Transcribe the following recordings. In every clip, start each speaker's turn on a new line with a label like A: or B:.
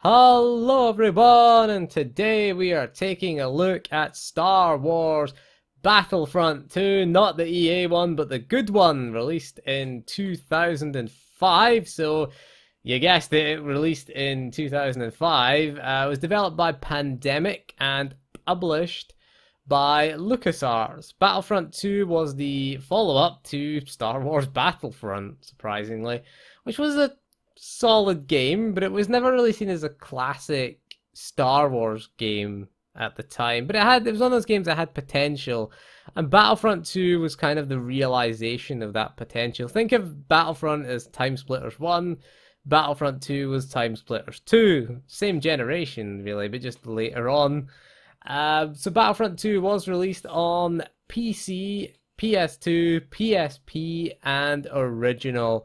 A: Hello everyone, and today we are taking a look at Star Wars Battlefront 2, not the EA one, but the good one, released in 2005. So, you guessed it, released in 2005. It was developed by Pandemic and published by LucasArts. Battlefront 2 was the follow-up to Star Wars Battlefront, surprisingly, which was a solid game, but it was never really seen as a classic Star Wars game at the time. But it was one of those games that had potential, and Battlefront 2 was kind of the realization of that potential. Think of Battlefront as Time Splitters 1, Battlefront 2 was Time Splitters 2. Same generation, really, but just later on. So Battlefront 2 was released on PC, PS2, PSP, and original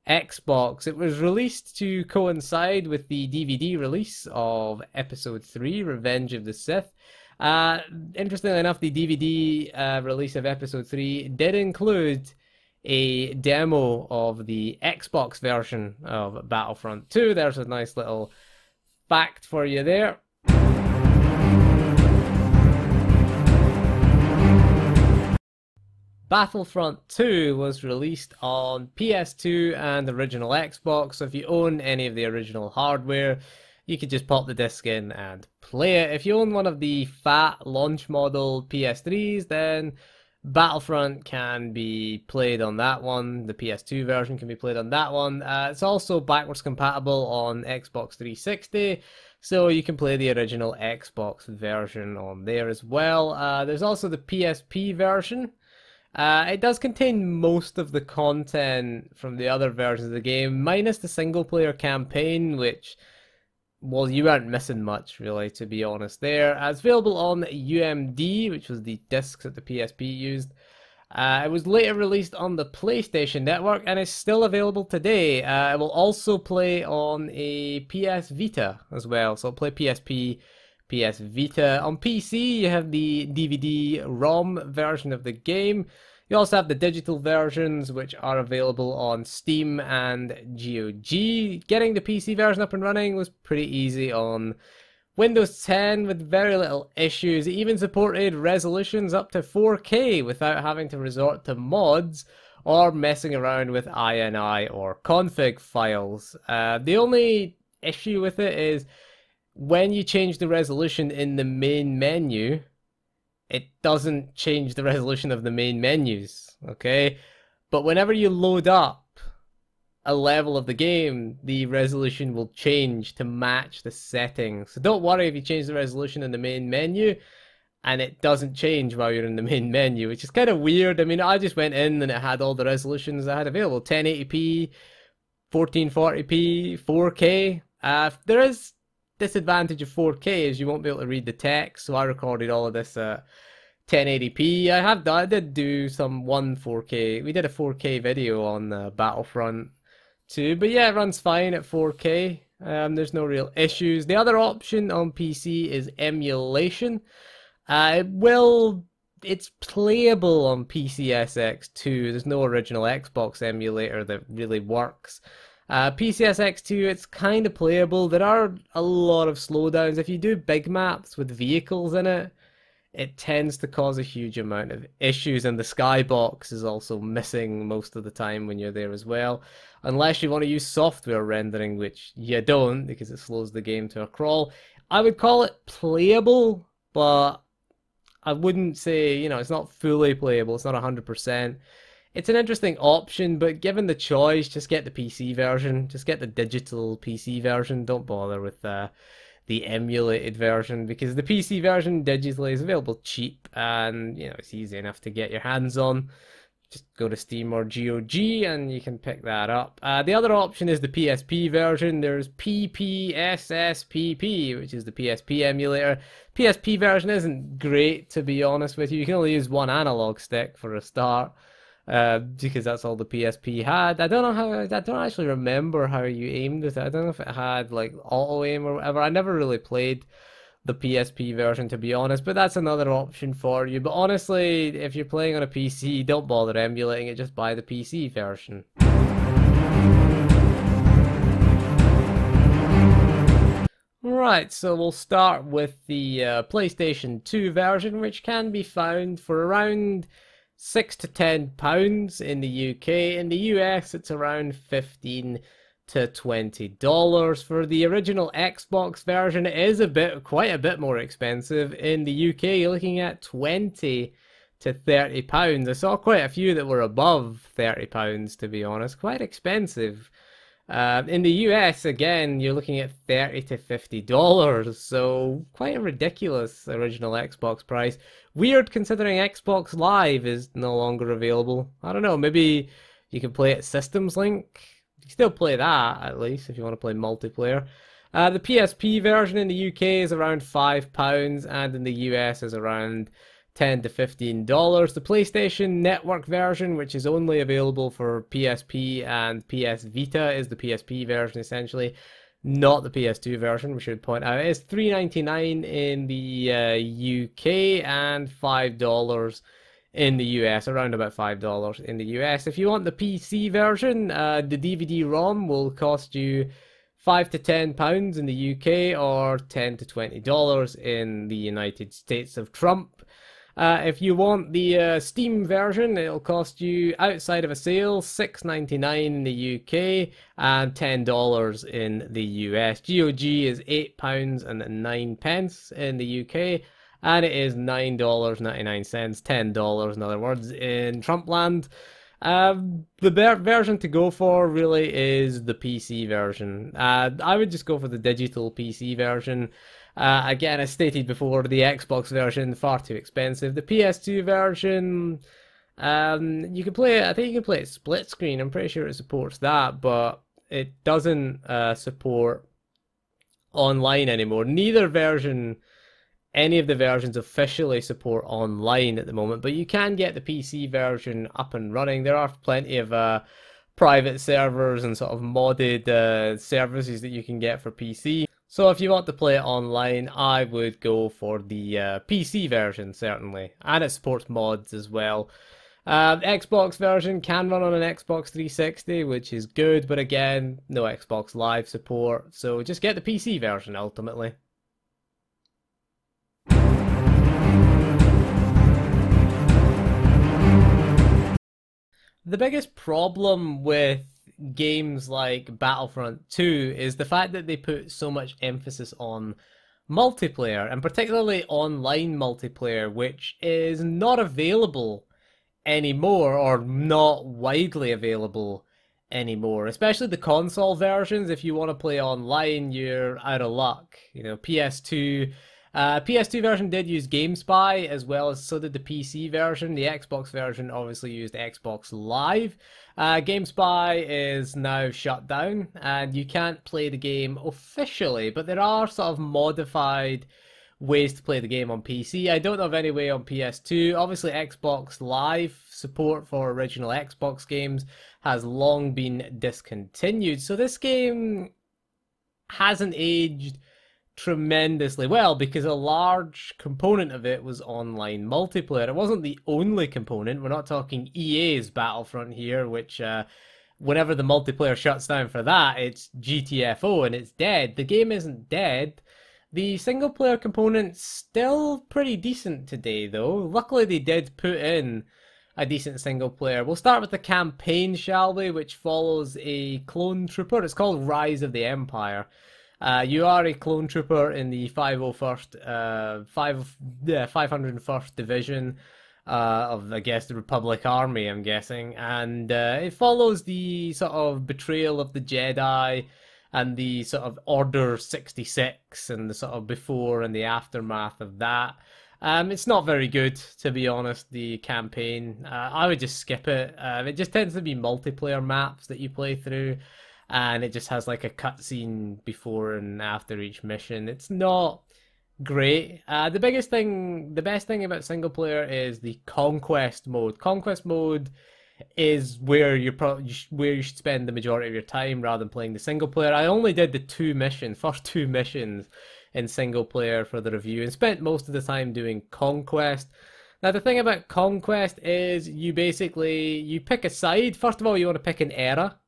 A: Xbox. It was released to coincide with the DVD release of Episode 3, Revenge of the Sith. Interestingly enough, the DVD release of Episode 3 did include a demo of the Xbox version of Battlefront 2. There's a nice little fact for you there. Battlefront 2 was released on PS2 and original Xbox, so if you own any of the original hardware, you could just pop the disc in and play it. If you own one of the fat launch model PS3s, then Battlefront can be played on that one. The PS2 version can be played on that one. It's also backwards compatible on Xbox 360, so you can play the original Xbox version on there as well. There's also the PSP version. It does contain most of the content from the other versions of the game, minus the single-player campaign, which, well, you aren't missing much, really, to be honest there. It's available on UMD, which was the discs that the PSP used. It was later released on the PlayStation Network, and is still available today. It will also play on a PS Vita as well, so it'll play PSP, PS Vita. On PC, you have the DVD-ROM version of the game. You also have the digital versions, which are available on Steam and GOG. Getting the PC version up and running was pretty easy on Windows 10 with very little issues. It even supported resolutions up to 4K without having to resort to mods or messing around with INI or config files. The only issue with it is when you change the resolution in the main menu, it doesn't change the resolution of the main menus, okay? But whenever you load up a level of the game, the resolution will change to match the settings. So don't worry if you change the resolution in the main menu and it doesn't change while you're in the main menu, which is kind of weird. I mean, I just went in and it had all the resolutions I had available. 1080p, 1440p, 4K. There is disadvantage of 4K is you won't be able to read the text, so I recorded all of this at 1080p. I did do some 4K. We did a 4K video on Battlefront 2, but yeah, it runs fine at 4K. There's no real issues. The other option on PC is emulation. It's playable on PCSX2. There's no original Xbox emulator that really works. PCSX2, it's kind of playable. There are a lot of slowdowns. If you do big maps with vehicles in it, it tends to cause a huge amount of issues, and the skybox is also missing most of the time when you're there as well. Unless you want to use software rendering, which you don't, because it slows the game to a crawl. I would call it playable, but I wouldn't say, it's not fully playable. It's not 100%. It's an interesting option, but given the choice, just get the PC version. Just get the digital PC version. Don't bother with the emulated version, because the PC version digitally is available cheap, and it's easy enough to get your hands on. Just go to Steam or GOG and you can pick that up. The other option is the PSP version. There's PPSSPP, which is the PSP emulator. PSP version isn't great, to be honest with you. You can only use one analog stick for a start. Because that's all the PSP had. I don't actually remember how you aimed with it. I don't know if it had like auto aim or whatever. I never really played the PSP version, to be honest, but that's another option for you. But honestly, if you're playing on a PC, don't bother emulating it, just buy the PC version. Alright, so we'll start with the PlayStation 2 version, which can be found for around £6 to £10 in the UK. In the US, it's around $15 to $20. For the original Xbox version, it is quite a bit more expensive. In the UK, you're looking at £20 to £30. I saw quite a few that were above £30, to be honest. Quite expensive. In the US, again, you're looking at $30 to $50, so quite a ridiculous original Xbox price. Weird considering Xbox Live is no longer available. I don't know, maybe you can play it Systems Link. You can still play that, at least, if you want to play multiplayer. The PSP version in the UK is around £5, and in the US is around $10 to $15. The PlayStation Network version, which is only available for PSP and PS Vita, is the PSP version essentially, not the PS2 version, we should point out. It's $3.99 in the UK and $5 in the US, around about $5 in the US. If you want the PC version, the DVD-ROM will cost you £5 to £10 in the UK or $10 to $20 in the United States of Trump. If you want the Steam version, it'll cost you, outside of a sale, $6.99 in the UK and $10 in the US. GOG is £8 and 9 pence in the UK, and it is $9.99, $10 in other words, in Trumpland. The version to go for really is the PC version. I would just go for the digital PC version. Again, as stated before, the Xbox version, far too expensive. The PS2 version, you can play it, I think you can play it split screen. I'm pretty sure it supports that, but it doesn't support online anymore. Neither version, any of the versions officially support online at the moment, but you can get the PC version up and running. There are plenty of private servers and sort of modded services that you can get for PC. So if you want to play it online, I would go for the PC version, certainly. And it supports mods as well. Xbox version can run on an Xbox 360, which is good, but again, no Xbox Live support. So just get the PC version, ultimately. The biggest problem with games like Battlefront 2 is the fact that they put so much emphasis on multiplayer, and particularly online multiplayer, which is not available anymore, or not widely available anymore. Especially the console versions. If you want to play online, you're out of luck. You know, PS2 version did use GameSpy, as well as so did the PC version. The Xbox version obviously used Xbox Live. GameSpy is now shut down, and you can't play the game officially, but there are sort of modified ways to play the game on PC. I don't know of any way on PS2. Obviously, Xbox Live support for original Xbox games has long been discontinued, so this game hasn't aged tremendously well, because a large component of it was online multiplayer. It wasn't the only component. We're not talking EA's Battlefront here, which whenever the multiplayer shuts down for that, it's GTFO and it's dead. The game isn't dead. The single player component's still pretty decent today though. Luckily they did put in a decent single player. We'll start with the campaign, shall we, which follows a clone trooper. It's called Rise of the Empire. You are a clone trooper in the 501st Division of, I guess, the Republic Army, I'm guessing. And it follows the sort of betrayal of the Jedi and the sort of Order 66 and the sort of before and the aftermath of that. It's not very good, to be honest, the campaign. I would just skip it. It just tends to be multiplayer maps that you play through, and it just has like a cutscene before and after each mission. It's not great. The best thing about single player is the conquest mode. Conquest mode is where where you should spend the majority of your time rather than playing the single player. I only did the first two missions in single player for the review, and spent most of the time doing conquest. Now the thing about conquest is you pick a side. First of all, you want to pick an era.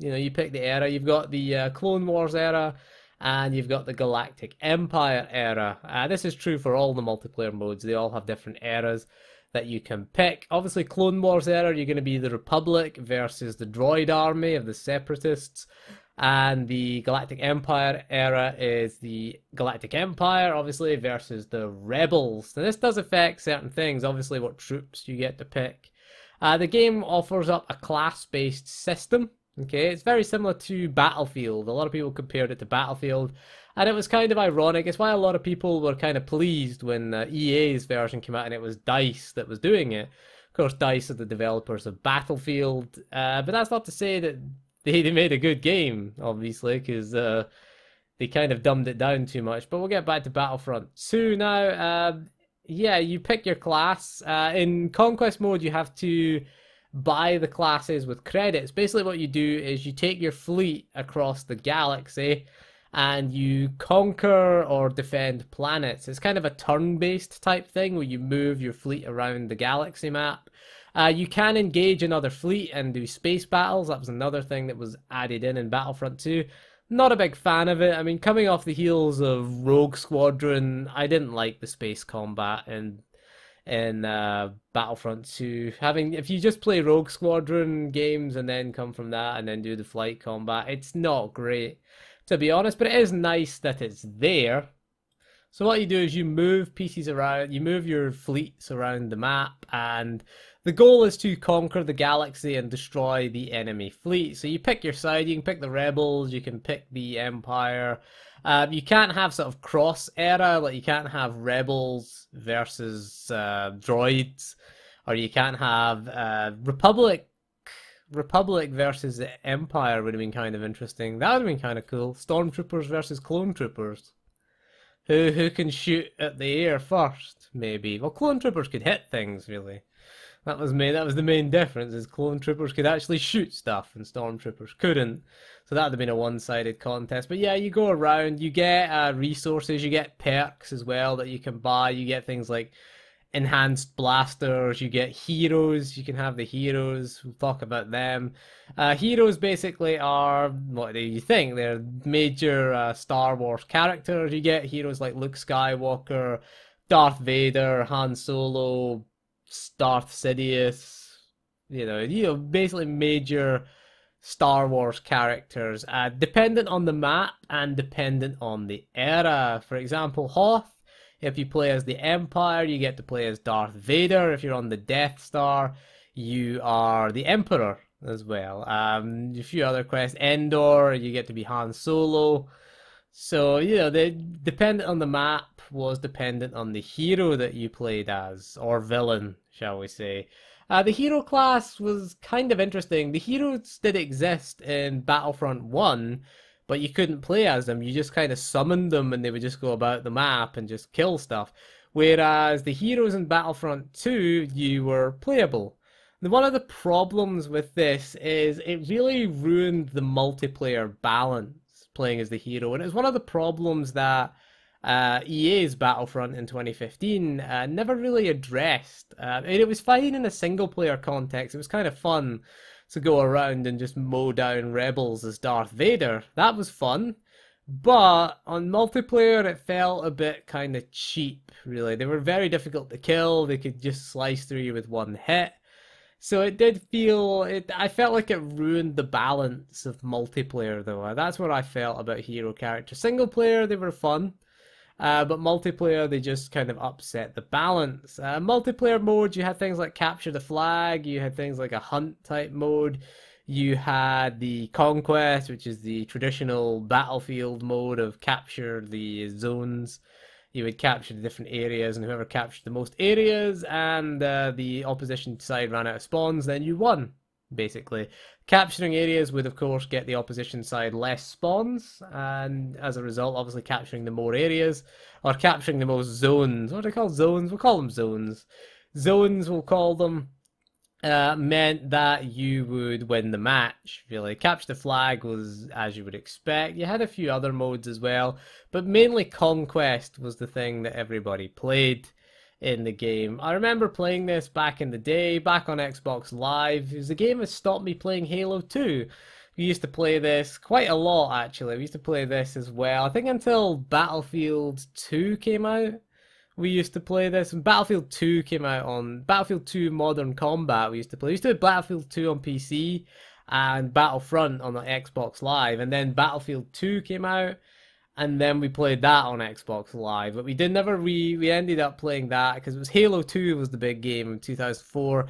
A: You know, you pick the era. You've got the Clone Wars era and you've got the Galactic Empire era. This is true for all the multiplayer modes. They all have different eras that you can pick. Obviously, Clone Wars era, you're going to be the Republic versus the droid army of the Separatists. And the Galactic Empire era is the Galactic Empire, obviously, versus the Rebels. And this does affect certain things, obviously, what troops you get to pick. The game offers up a class-based system. Okay, it's very similar to Battlefield. A lot of people compared it to Battlefield, and it was kind of ironic. It's why a lot of people were kind of pleased when EA's version came out and it was DICE that was doing it. Of course, DICE are the developers of Battlefield, but that's not to say that they made a good game, obviously, because they kind of dumbed it down too much. But we'll get back to Battlefront 2 now. Yeah, you pick your class. In Conquest mode, you have to buy the classes with credits. Basically what you do is you take your fleet across the galaxy and you conquer or defend planets. It's kind of a turn-based type thing where you move your fleet around the galaxy map. You can engage another fleet and do space battles. That was another thing that was added in Battlefront 2. Not a big fan of it. I mean, coming off the heels of Rogue Squadron, I didn't like the space combat in Battlefront 2. If you just play Rogue Squadron games and then come from that and then do the flight combat, it's not great, to be honest, but it is nice that it's there. So what you do is you move pieces around, you move your fleets around the map, and the goal is to conquer the galaxy and destroy the enemy fleet. So you pick your side, you can pick the Rebels, you can pick the Empire. You can't have sort of cross era, like you can't have Rebels versus droids, or you can't have Republic versus the Empire would have been kind of interesting. That would have been kind of cool. Stormtroopers versus clone troopers. Who can shoot at the air first, maybe? Well, clone troopers could hit things, really. That was the main difference, is clone troopers could actually shoot stuff and stormtroopers couldn't. So that would have been a one-sided contest. But yeah, you go around, you get resources, you get perks as well that you can buy. You get things like enhanced blasters, you get heroes, you can have the heroes, we'll talk about them. Heroes basically are, what do you think? They're major Star Wars characters. You get heroes like Luke Skywalker, Darth Vader, Han Solo, Darth Sidious, you know, basically major Star Wars characters, dependent on the map and dependent on the era. For example, Hoth, if you play as the Empire, you get to play as Darth Vader. If you're on the Death Star, you are the Emperor as well. A few other quests. Endor, you get to be Han Solo. So, you know, the dependent on the map was dependent on the hero that you played as, or villain, shall we say. The hero class was kind of interesting. The heroes did exist in Battlefront 1, but you couldn't play as them. You just kind of summoned them and they would just go about the map and just kill stuff. Whereas the heroes in Battlefront 2, you were playable. And one of the problems with this is it really ruined the multiplayer balance, playing as the hero. And it was one of the problems that EA's Battlefront in 2015 never really addressed. It was fine in a single-player context. It was kind of fun to go around and just mow down rebels as Darth Vader. That was fun. But on multiplayer, it felt a bit kind of cheap, really. They were very difficult to kill. They could just slice through you with one hit. So it did feel, I felt like it ruined the balance of multiplayer, though. That's what I felt about hero characters. Single player, they were fun. But multiplayer, they just kind of upset the balance. Multiplayer mode, you had things like capture the flag, you had things like a hunt type mode, you had the conquest, which is the traditional battlefield mode of capture the zones. You would capture the different areas, and whoever captured the most areas and the opposition side ran out of spawns, then you won, basically. Capturing areas would, of course, get the opposition side less spawns, and as a result, obviously capturing the more areas, or capturing the most zones. What do they call zones? We'll call them zones. Zones, we'll call them, meant that you would win the match, really. Capture the flag was as you would expect. You had a few other modes as well, but mainly Conquest was the thing that everybody played in the game. I remember playing this back in the day, back on Xbox Live. It was a game that stopped me playing Halo 2, We used to play this quite a lot, actually. We used to play this as well. I think until Battlefield 2 came out, we used to play this. And Battlefield 2 came out on Battlefield 2 Modern Combat. We used to play. We used to do Battlefield 2 on PC and Battlefront on the Xbox Live. And then Battlefield 2 came out, and then we played that on Xbox Live. But we ended up playing that because it was Halo 2 was the big game in 2004.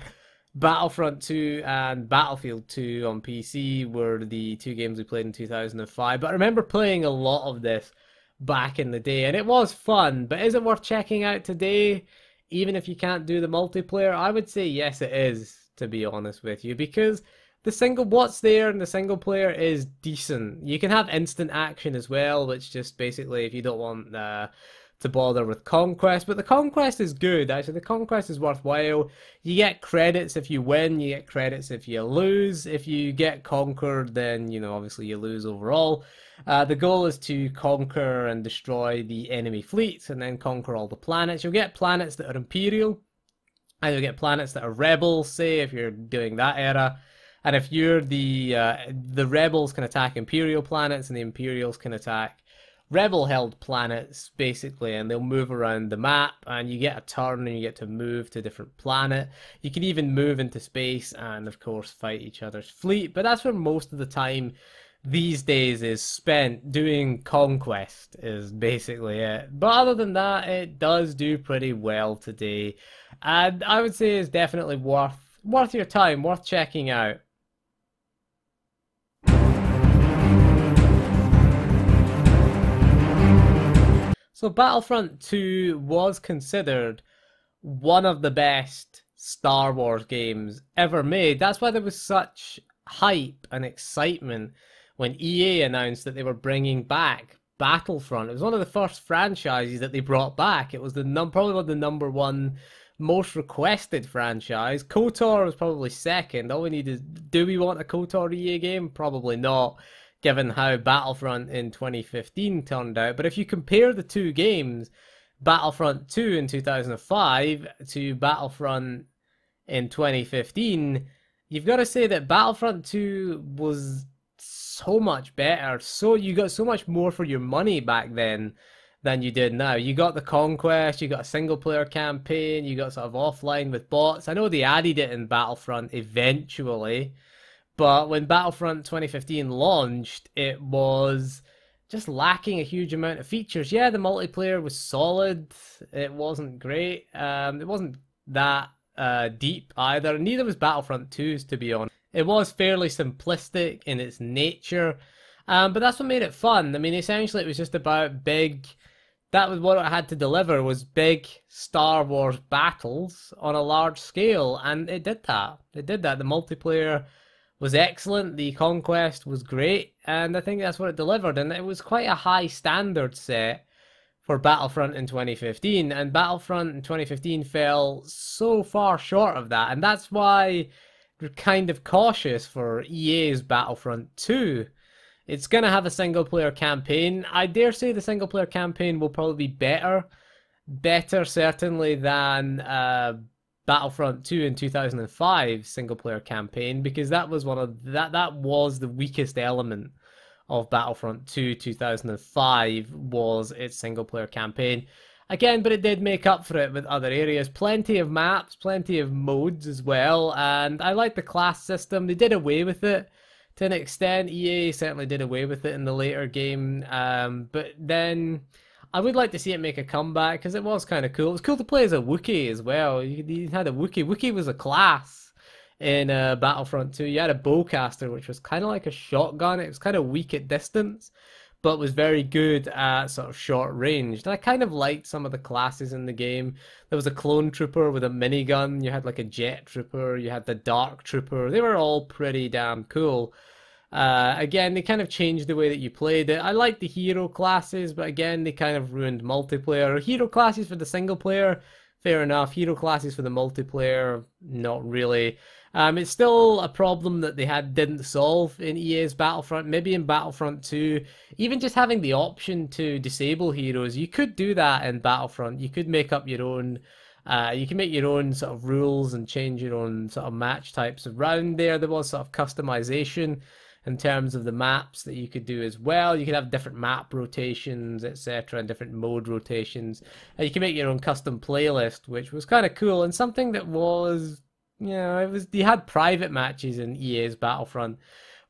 A: Battlefront 2 and Battlefield 2 on PC were the two games we played in 2005. But I remember playing a lot of this back in the day, and it was fun. But is it worth checking out today, even if you can't do the multiplayer? I would say yes, it is, to be honest with you, because what's there in the single player is decent. You can have instant action as well, which just basically, if you don't want to bother with conquest, but the conquest is good. Actually, the conquest is worthwhile. You get credits if you win, you get credits if you lose. If you get conquered, then, you know, obviously you lose overall. The goal is to conquer and destroy the enemy fleets and then conquer all the planets. You'll get planets that are Imperial, and you'll get planets that are Rebel, say, if you're doing that era. And if you're the Rebels can attack Imperial planets, and the Imperials can attack Rebel-held planets, basically, and they'll move around the map, and you get a turn, and you get to move to a different planet. You can even move into space, and of course fight each other's fleet, but that's where most of the time these days is spent. Doing conquest is basically it. But other than that, it does do pretty well today, and I would say it's definitely worth your time, worth checking out. So Battlefront 2 was considered one of the best Star Wars games ever made. That's why there was such hype and excitement when EA announced that they were bringing back Battlefront. It was one of the first franchises that they brought back. It was probably the number one most requested franchise. KOTOR was probably second. All we need is, do we want a KOTOR EA game? Probably not, given how Battlefront in 2015 turned out. But if you compare the two games, Battlefront 2 in 2005 to Battlefront in 2015, you've got to say that Battlefront 2 was so much better. So you got so much more for your money back then than you did now. You got the conquest, you got a single player campaign, you got sort of offline with bots. I know they added it in Battlefront eventually, but when Battlefront 2015 launched, it was just lacking a huge amount of features. Yeah, the multiplayer was solid. It wasn't great. It wasn't that deep either. Neither was Battlefront 2's, to be honest. It was fairly simplistic in its nature, but that's what made it fun. I mean, essentially, it was just about that was what it had to deliver, was big Star Wars battles on a large scale, and it did that. It did that. The multiplayer was excellent, the conquest was great, and I think that's what it delivered, and it was quite a high standard set for Battlefront in 2015, and Battlefront in 2015 fell so far short of that, and that's why we're kind of cautious for EA's Battlefront 2. It's going to have a single-player campaign. I dare say the single-player campaign will probably be better certainly than Battlefront 2 in 2005 single-player campaign, because that was that was the weakest element of Battlefront 2 2005 was its single-player campaign. Again, but it did make up for it with other areas. Plenty of maps, plenty of modes as well, and I like the class system. They did away with it to an extent. EA certainly did away with it in the later game, but then I would like to see it make a comeback because it was kind of cool. It was cool to play as a Wookiee as well. You had a Wookiee. Wookiee was a class in Battlefront 2. You had a bowcaster, which was kind of like a shotgun. It was kind of weak at distance, but was very good at sort of short range. And I kind of liked some of the classes in the game. There was a clone trooper with a minigun. You had like a jet trooper. You had the dark trooper. They were all pretty damn cool. Again, they kind of changed the way that you played it. I like the hero classes, but again, they kind of ruined multiplayer. Hero classes for the single player, fair enough. Hero classes for the multiplayer, not really. It's still a problem that they didn't solve in EA's Battlefront. Maybe in Battlefront 2, even just having the option to disable heroes, you could do that in Battlefront. You could make up your own. You can make your own sort of rules and change your own sort of match types around there. There was sort of customization in terms of the maps that you could do as well. You could have different map rotations, etc., and different mode rotations. And you can make your own custom playlist, which was kind of cool, and something that was, you had private matches in EA's Battlefront,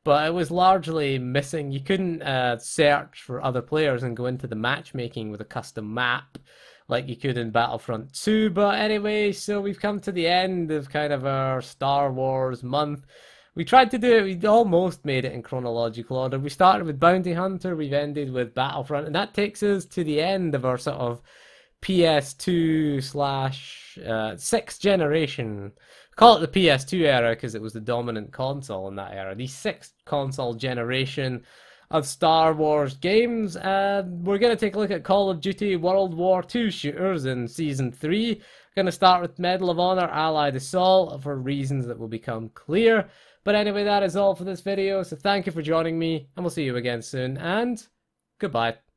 A: but it was largely missing. You couldn't search for other players and go into the matchmaking with a custom map like you could in Battlefront 2. But anyway, so we've come to the end of kind of our Star Wars month. We tried to do it, we almost made it in chronological order. We started with Bounty Hunter, we've ended with Battlefront, and that takes us to the end of our sort of PS2 slash 6th generation. Call it the PS2 era because it was the dominant console in that era. The 6th console generation of Star Wars games. We're going to take a look at Call of Duty World War II shooters in Season 3. We're going to start with Medal of Honor Allied Assault for reasons that will become clear. But anyway, that is all for this video, so thank you for joining me, and we'll see you again soon, and goodbye.